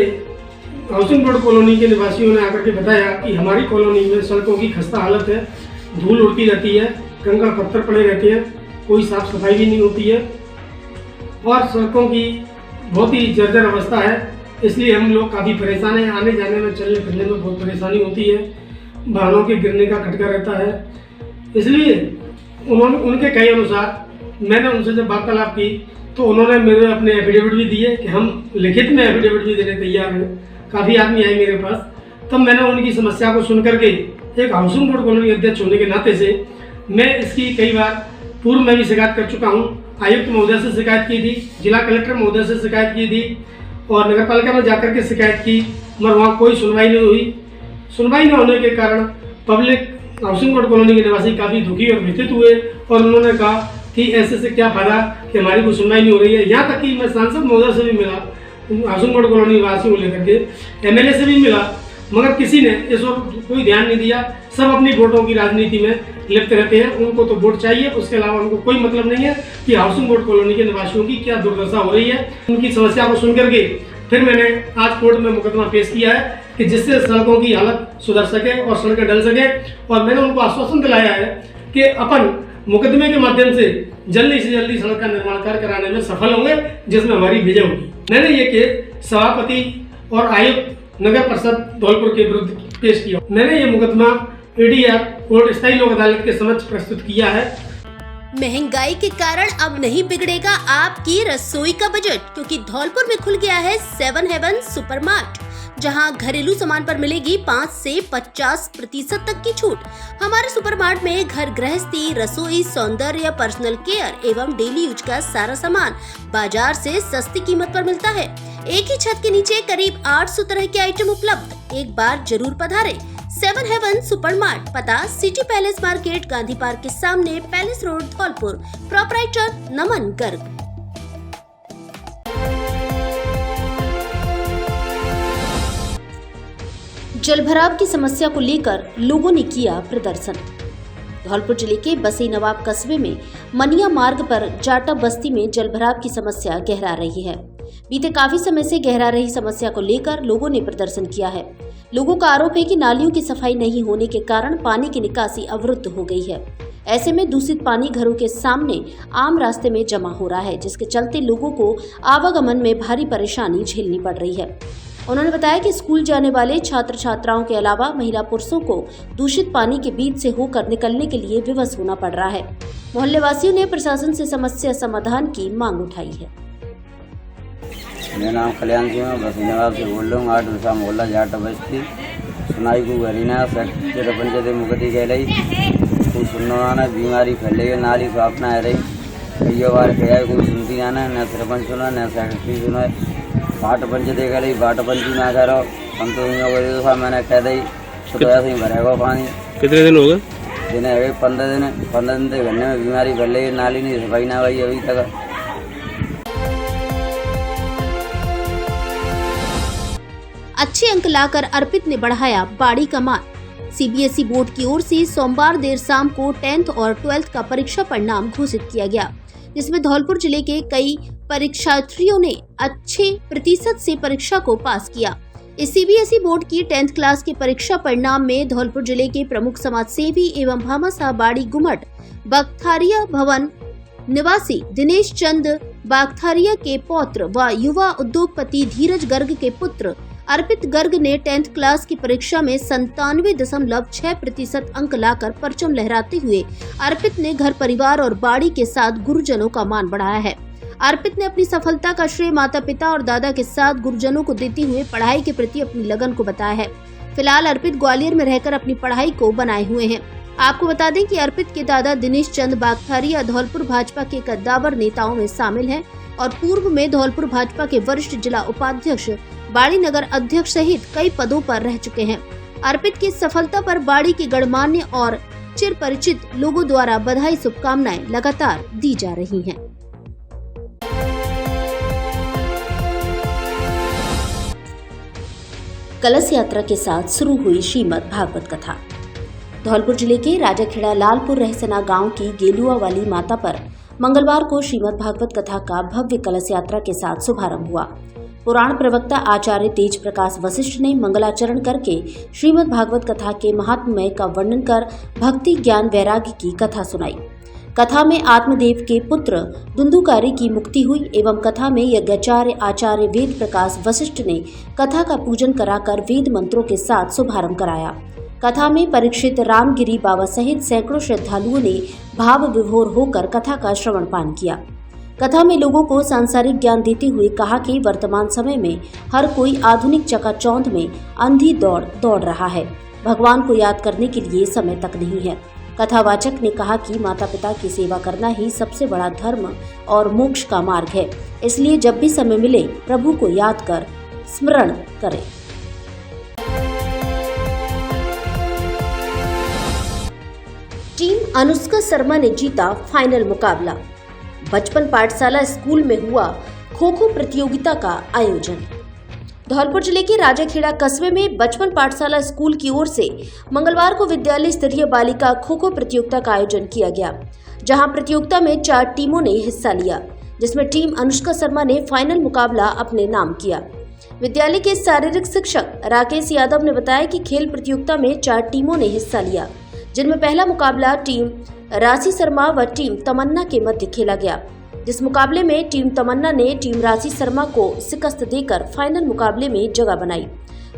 हाउसिंग बोर्ड कॉलोनी के निवासियों ने आकर के बताया कि हमारी कॉलोनी में सड़कों की खस्ता हालत है, धूल उड़ती रहती है, कंकड़ पत्थर पड़े रहते हैं, कोई साफ सफाई भी नहीं होती है और सड़कों की बहुत ही जर्जर अवस्था है। इसलिए हम लोग काफ़ी परेशान हैं, आने जाने में चलने फिरने में बहुत परेशानी होती है, वाहनों के गिरने का खटका रहता है। इसलिए उनके कहे अनुसार मैंने उनसे जब वार्तालाप की तो उन्होंने मेरे अपने एफिडेविट भी दिए कि हम लिखित में एफिडेविट भी देने तैयार हैं। काफ़ी आदमी आए मेरे पास, तब मैंने उनकी समस्या को सुन करके एक हाउसिंग बोर्ड कॉलोनी अध्यक्ष होने के नाते से मैं इसकी कई बार पूर्व में भी शिकायत कर चुका हूँ। आयुक्त महोदय से शिकायत की थी, जिला कलेक्टर महोदय से शिकायत की थी और नगर पालिका में जाकर के शिकायत की, मगर वहाँ कोई सुनवाई नहीं हुई। सुनवाई न होने के कारण पब्लिक हाउसिंग बोर्ड कॉलोनी के निवासी काफ़ी दुखी और व्यथित हुए और उन्होंने कहा कि ऐसे से क्या फायदा कि हमारी कोई सुनवाई नहीं हो रही है। यहाँ तक कि मैं सांसद महोदय से भी मिला, हाउसिंग बोर्ड कॉलोनी निवासियों को लेकर के एमएलए से भी मिला, मगर किसी ने इस ओर कोई ध्यान नहीं दिया। सब अपनी वोटों की राजनीति में लिप्त रहते हैं, उनको तो वोट चाहिए, उसके अलावा उनको कोई मतलब नहीं है कि हाउसिंग बोर्ड कॉलोनी के निवासियों की क्या दुर्दशा हो रही है। उनकी समस्या को सुन करके फिर मैंने आज कोर्ट में मुकदमा पेश किया है कि जिससे सड़कों की हालत सुधर सके और सड़कें डल सके। और मैंने उनको आश्वासन दिलाया है कि अपन मुकदमे के माध्यम से जल्दी से जल्दी सड़क का निर्माण कार्य कराने में सफल होंगे, जिसमें हमारी विजय होगी। मैंने ये केस सभापति और आयुक्त नगर परिषद धौलपुर के विरुद्ध पेश किया। मैंने ये मुकदमा ADR कोर्ट स्थायी लोक अदालत के समक्ष प्रस्तुत किया है। महंगाई के कारण अब नहीं बिगड़ेगा आपकी रसोई का बजट, क्योंकि धौलपुर में खुल गया है 7 हेवन सुपरमार्ट, जहां घरेलू सामान पर मिलेगी 5 से 50% तक की छूट। हमारे सुपरमार्ट में घर गृहस्थी, रसोई, सौंदर्य, पर्सनल केयर एवं डेली यूज का सारा सामान बाजार से सस्ती कीमत पर मिलता है। एक ही छत के नीचे करीब 800 तरह के आइटम उपलब्ध। एक बार जरूर पधारें। 7 हेवन सुपरमार्ट, पता city palace market, Gandhi park के सामने, पैलेस रोड, धौलपुर। प्रोपराइटर नमन गर्ग। जलभराव की समस्या को लेकर लोगों ने किया प्रदर्शन। धौलपुर जिले के बसई नवाब कस्बे में मनिया मार्ग पर जाटा बस्ती में जलभराव की समस्या गहरा रही है। बीते काफी समय से गहरा रही समस्या को लेकर लोगों ने प्रदर्शन किया है। लोगों का आरोप है कि नालियों की सफाई नहीं होने के कारण पानी की निकासी अवरुद्ध हो गई है। ऐसे में दूषित पानी घरों के सामने आम रास्ते में जमा हो रहा है, जिसके चलते लोगों को आवागमन में भारी परेशानी झेलनी पड़ रही है। उन्होंने बताया कि स्कूल जाने वाले छात्र छात्राओं के अलावा महिला पुरुषों को दूषित पानी के बीच से होकर निकलने के लिए विवश होना पड़ रहा है। मोहल्ले वासियों ने प्रशासन से समस्या समाधान की मांग उठाई है। मेरा नाम कल्याण सिंह है, बसई नवाब से बोल रहा हूँ। 8 वर्षा मोहल्ला जाटा बस्ती सुनाई को गरीना सेक्टर पंचायत मुकदी कह रही कोई सुनना बीमारी फैल रही, नाली साफ ना रही, कई बार कहा कोई सुनती जाना, न सरपंच सुना न सेक्रेटरी सुना। बाट पंचायत कह रही, बाट पंची ना करो, हम तो मैंने कह दी तो ऐसे ही भरेगा पानी। कितने दिन हो गए? दिन है 15 दिन। 15 दिन से घरने में बीमारी फैल रही है, नाली नहीं सफाई ना हुई अभी तक। अच्छे अंक लाकर अर्पित ने बढ़ाया बाड़ी का मान। सीबीएसई बोर्ड की ओर से सोमवार देर शाम को 10th और 12th का परीक्षा परिणाम घोषित किया गया, जिसमें धौलपुर जिले के कई परीक्षार्थियों ने अच्छे प्रतिशत से परीक्षा को पास किया। इस सीबीएसई बोर्ड की 10th क्लास के परीक्षा परिणाम में धौलपुर जिले के प्रमुख समाजसेवी एवं भामाशाह बाड़ी गुमट बागथारिया भवन निवासी दिनेश चंद बागथारिया के पौत्र व युवा उद्योगपति धीरज गर्ग के पुत्र अर्पित गर्ग ने 10th क्लास की परीक्षा में 97.6% अंक लाकर परचम लहराते हुए अर्पित ने घर परिवार और बाड़ी के साथ गुरुजनों का मान बढ़ाया है। अर्पित ने अपनी सफलता का श्रेय माता पिता और दादा के साथ गुरुजनों को देते हुए पढ़ाई के प्रति अपनी लगन को बताया है। फिलहाल अर्पित ग्वालियर में रहकर अपनी पढ़ाई को बनाए हुए हैं। आपको बता दें कि अर्पित के दादा दिनेश चंद बागथारिया धौलपुर भाजपा के कद्दावर नेताओं में शामिल हैं और पूर्व में धौलपुर भाजपा के वरिष्ठ जिला उपाध्यक्ष, बाड़ी नगर अध्यक्ष सहित कई पदों पर रह चुके हैं। अर्पित की सफलता पर बाड़ी के गणमान्य और चिर परिचित लोगों द्वारा बधाई शुभकामनाएं लगातार दी जा रही हैं। कलश यात्रा के साथ शुरू हुई श्रीमद् भागवत कथा। धौलपुर जिले के राजाखेड़ा लालपुर रहसना गांव की गेलुआ वाली माता पर मंगलवार को श्रीमद् भागवत कथा का भव्य कलश यात्रा के साथ शुभारंभ हुआ। पुराण प्रवक्ता आचार्य तेज प्रकाश वशिष्ठ ने मंगलाचरण करके श्रीमद् भागवत कथा के महात्म्य का वर्णन कर भक्ति ज्ञान वैराग्य की कथा सुनाई। कथा में आत्मदेव के पुत्र दुंदुकारी की मुक्ति हुई एवं कथा में यज्ञाचार्य आचार्य वेद प्रकाश वशिष्ठ ने कथा का पूजन कराकर वेद मंत्रों के साथ शुभारंभ कराया। कथा में परीक्षित रामगिरी बाबा सहित सैकड़ों श्रद्धालुओं ने भाव विभोर होकर कथा का श्रवण पान किया। कथा में लोगों को सांसारिक ज्ञान देते हुए कहा कि वर्तमान समय में हर कोई आधुनिक चकाचौंध में अंधी दौड़ रहा है। भगवान को याद करने के लिए समय तक नहीं है। कथावाचक ने कहा कि माता पिता की सेवा करना ही सबसे बड़ा धर्म और मोक्ष का मार्ग है, इसलिए जब भी समय मिले प्रभु को याद कर स्मरण करें। टीम अनुष्का शर्मा ने जीता फाइनल मुकाबला। बचपन पाठशाला स्कूल में हुआ खो-खो प्रतियोगिता का आयोजन। धौलपुर जिले के राजाखेड़ा कस्बे में बचपन पाठशाला स्कूल की ओर से मंगलवार को विद्यालय स्तरीय बालिका खो-खो प्रतियोगिता का आयोजन किया गया, जहां प्रतियोगिता में 4 टीमों ने हिस्सा लिया, जिसमें टीम अनुष्का शर्मा ने फाइनल मुकाबला अपने नाम किया। विद्यालय के शारीरिक शिक्षक राकेश यादव ने बताया कि खेल प्रतियोगिता में 4 टीमों ने हिस्सा लिया, जिनमें पहला मुकाबला टीम राशि शर्मा व टीम तमन्ना के मध्य खेला गया, जिस मुकाबले में टीम तमन्ना ने टीम राशि शर्मा को शिकस्त देकर फाइनल मुकाबले में जगह बनाई।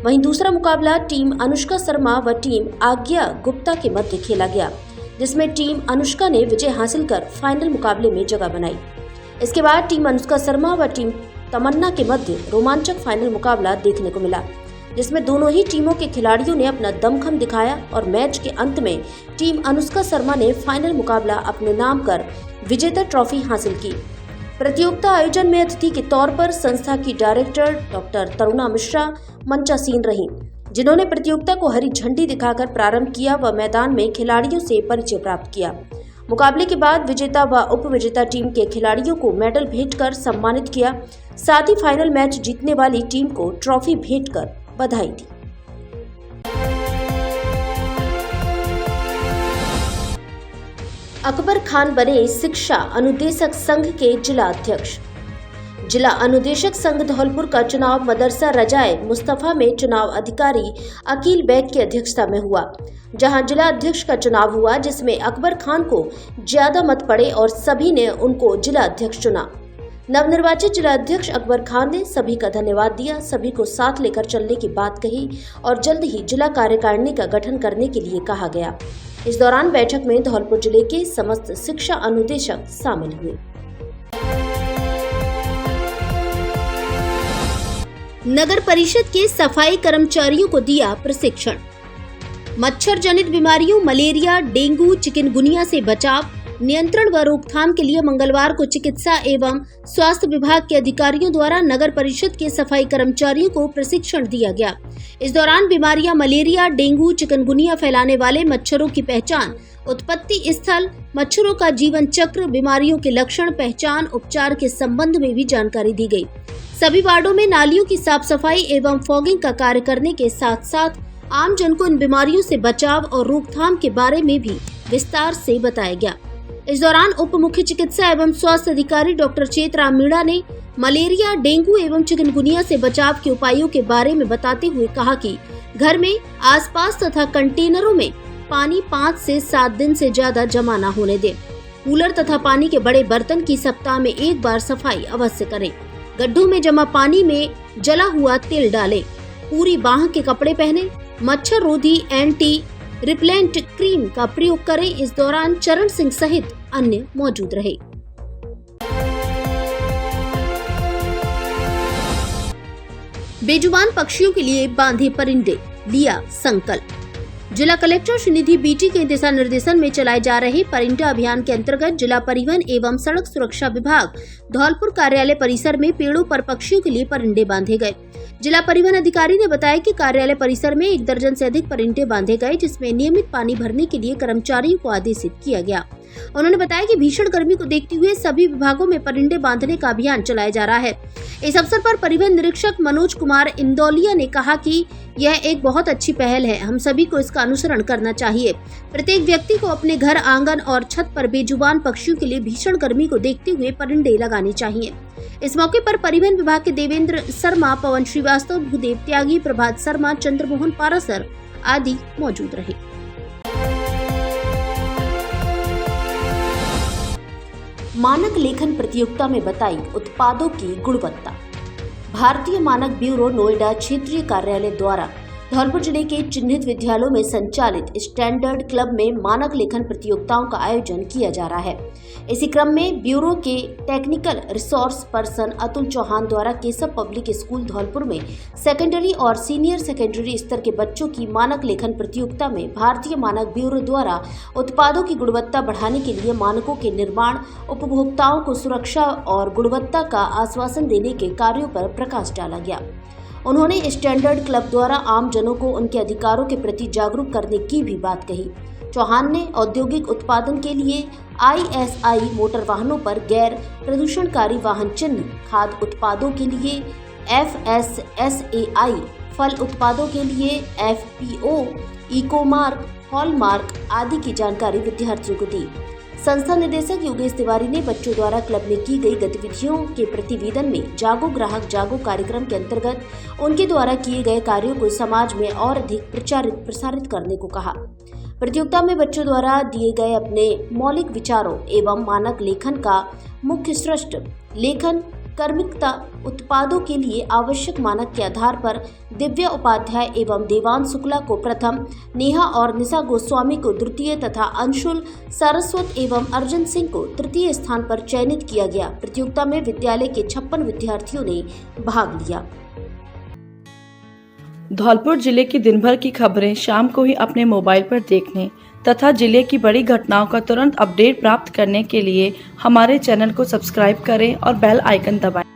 वहीं दूसरा मुकाबला टीम अनुष्का शर्मा व टीम आज्ञा गुप्ता के मध्य खेला गया, जिसमें टीम अनुष्का ने विजय हासिल कर फाइनल मुकाबले में जगह बनाई। इसके बाद टीम अनुष्का शर्मा व टीम तमन्ना के मध्य रोमांचक फाइनल मुकाबला देखने को मिला, जिसमें दोनों ही टीमों के खिलाड़ियों ने अपना दमखम दिखाया और मैच के अंत में टीम अनुष्का शर्मा ने फाइनल मुकाबला अपने नाम कर विजेता ट्रॉफी हासिल की। प्रतियोगिता आयोजन में अतिथि के तौर पर संस्था की डायरेक्टर डॉक्टर तरुणा मिश्रा मंचासीन रहीं, जिन्होंने प्रतियोगिता को हरी झंडी दिखाकर प्रारंभ किया व मैदान में खिलाड़ियों से परिचय प्राप्त किया। मुकाबले के बाद विजेता व उप विजेता टीम के खिलाड़ियों को मेडल भेंट कर सम्मानित किया। साथ ही फाइनल मैच जीतने वाली टीम को ट्रॉफी भेंट कर बधाई दी। अकबर खान बने शिक्षा अनुदेशक संघ के जिला अध्यक्ष। जिला अनुदेशक संघ धौलपुर का चुनाव मदरसा रजाए मुस्तफा में चुनाव अधिकारी अकील बैग की अध्यक्षता में हुआ, जहां जिला अध्यक्ष का चुनाव हुआ, जिसमें अकबर खान को ज्यादा मत पड़े और सभी ने उनको जिला अध्यक्ष चुना। नवनिर्वाचित जिला अध्यक्ष अकबर खान ने सभी का धन्यवाद दिया, सभी को साथ लेकर चलने की बात कही और जल्द ही जिला कार्यकारिणी का गठन करने के लिए कहा गया। इस दौरान बैठक में धौलपुर जिले के समस्त शिक्षा अनुदेशक शामिल हुए। नगर परिषद के सफाई कर्मचारियों को दिया प्रशिक्षण। मच्छर जनित बीमारियों मलेरिया, डेंगू, चिकनगुनिया से बचाव, नियंत्रण व रोकथाम के लिए मंगलवार को चिकित्सा एवं स्वास्थ्य विभाग के अधिकारियों द्वारा नगर परिषद के सफाई कर्मचारियों को प्रशिक्षण दिया गया। इस दौरान बीमारियां मलेरिया, डेंगू, चिकनगुनिया फैलाने वाले मच्छरों की पहचान, उत्पत्ति स्थल, मच्छरों का जीवन चक्र, बीमारियों के लक्षण, पहचान, उपचार के संबंध में भी जानकारी दी गई। सभी वार्डों में नालियों की साफ सफाई एवं फॉगिंग का कार्य करने के साथ साथ आम जन को इन बीमारियों से बचाव और रोकथाम के बारे में भी विस्तार से बताया गया। इस दौरान उप मुख्य चिकित्सा एवं स्वास्थ्य अधिकारी डॉक्टर चेतराम मीणा ने मलेरिया, डेंगू एवं चिकनगुनिया से बचाव के उपायों के बारे में बताते हुए कहा कि घर में आसपास तथा कंटेनरों में पानी 5 से 7 दिन से ज्यादा जमा न होने दें। कूलर तथा पानी के बड़े बर्तन की सप्ताह में एक बार सफाई अवश्य करें। गड्ढों में जमा पानी में जला हुआ तेल डालें। पूरी बांह के कपड़े पहने। मच्छर रोधी एंटी रिपेलेंट क्रीम का प्रयोग करें। इस दौरान चरण सिंह सहित अन्य मौजूद रहे। बेजुबान पक्षियों के लिए बांधे परिंदे, लिया संकल्प। जिला कलेक्टर श्रीनिधि बीटी के दिशा निर्देशन में चलाए जा रहे परिंदा अभियान के अंतर्गत जिला परिवहन एवं सड़क सुरक्षा विभाग धौलपुर कार्यालय परिसर में पेड़ों पर पक्षियों के लिए परिंदे बांधे गए। जिला परिवहन अधिकारी ने बताया कि कार्यालय परिसर में 1 दर्जन से अधिक परिंदे बांधे गए, जिसमें नियमित पानी भरने के लिए कर्मचारियों को आदेशित किया गया। उन्होंने बताया कि भीषण गर्मी को देखते हुए सभी विभागों में परिंदे बांधने का अभियान चलाया जा रहा है। इस अवसर पर परिवहन निरीक्षक मनोज कुमार इंदौलिया ने कहा कि यह एक बहुत अच्छी पहल है, हम सभी को इसका अनुसरण करना चाहिए। प्रत्येक व्यक्ति को अपने घर, आंगन और छत पर बेजुबान पक्षियों के लिए भीषण गर्मी को देखते हुए परिंदे लगाने चाहिए। इस मौके पर परिवहन विभाग के देवेंद्र शर्मा, पवन श्रीवास्तव, भूदेव त्यागी, प्रभात शर्मा, चंद्रमोहन पारासर आदि मौजूद रहे। मानक लेखन प्रतियोगिता में बताई उत्पादों की गुणवत्ता। भारतीय मानक ब्यूरो नोएडा क्षेत्रीय कार्यालय द्वारा धौलपुर जिले के चिन्हित विद्यालयों में संचालित स्टैंडर्ड क्लब में मानक लेखन प्रतियोगिताओं का आयोजन किया जा रहा है। इसी क्रम में ब्यूरो के technical resource person Atul Chauhan द्वारा केशव पब्लिक स्कूल धौलपुर में सेकेंडरी और सीनियर सेकेंडरी स्तर के बच्चों की मानक लेखन प्रतियोगिता में भारतीय मानक ब्यूरो द्वारा उत्पादों की गुणवत्ता बढ़ाने के लिए मानकों के निर्माण, उपभोक्ताओं को सुरक्षा और गुणवत्ता का आश्वासन देने के कार्यों पर प्रकाश डाला गया। उन्होंने स्टैंडर्ड क्लब द्वारा आम जनों को उनके अधिकारों के प्रति जागरूक करने की भी बात कही। चौहान ने औद्योगिक उत्पादन के लिए ISI मोटर वाहनों पर गैर प्रदूषणकारी वाहन चिन्ह, खाद्य उत्पादों के लिए FSSAI, फल उत्पादों के लिए FPO, इको मार्क, हॉलमार्क आदि की जानकारी विद्यार्थियों को दी। संस्था निदेशक योगेश तिवारी ने बच्चों द्वारा क्लब में की गई गतिविधियों के प्रतिवेदन में जागो ग्राहक जागो कार्यक्रम के अंतर्गत उनके द्वारा किए गए कार्यों को समाज में और अधिक प्रसारित करने को कहा। प्रतियोगिता में बच्चों द्वारा दिए गए अपने मौलिक विचारों एवं मानक लेखन का मुख्य सृष्ट लेखन कर्मिकता उत्पादों के लिए आवश्यक मानक के आधार पर दिव्या उपाध्याय एवं देवान शुक्ला को प्रथम, नेहा और निशा गोस्वामी को द्वितीय तथा अंशुल सारस्वत एवं अर्जुन सिंह को तृतीय स्थान पर चयनित किया गया। प्रतियोगिता में विद्यालय के 56 विद्यार्थियों ने भाग लिया। धौलपुर जिले की दिन भर की खबरें शाम को ही अपने मोबाइल पर देखने तथा जिले की बड़ी घटनाओं का तुरंत अपडेट प्राप्त करने के लिए हमारे चैनल को सब्सक्राइब करें और बेल आइकन दबाएं।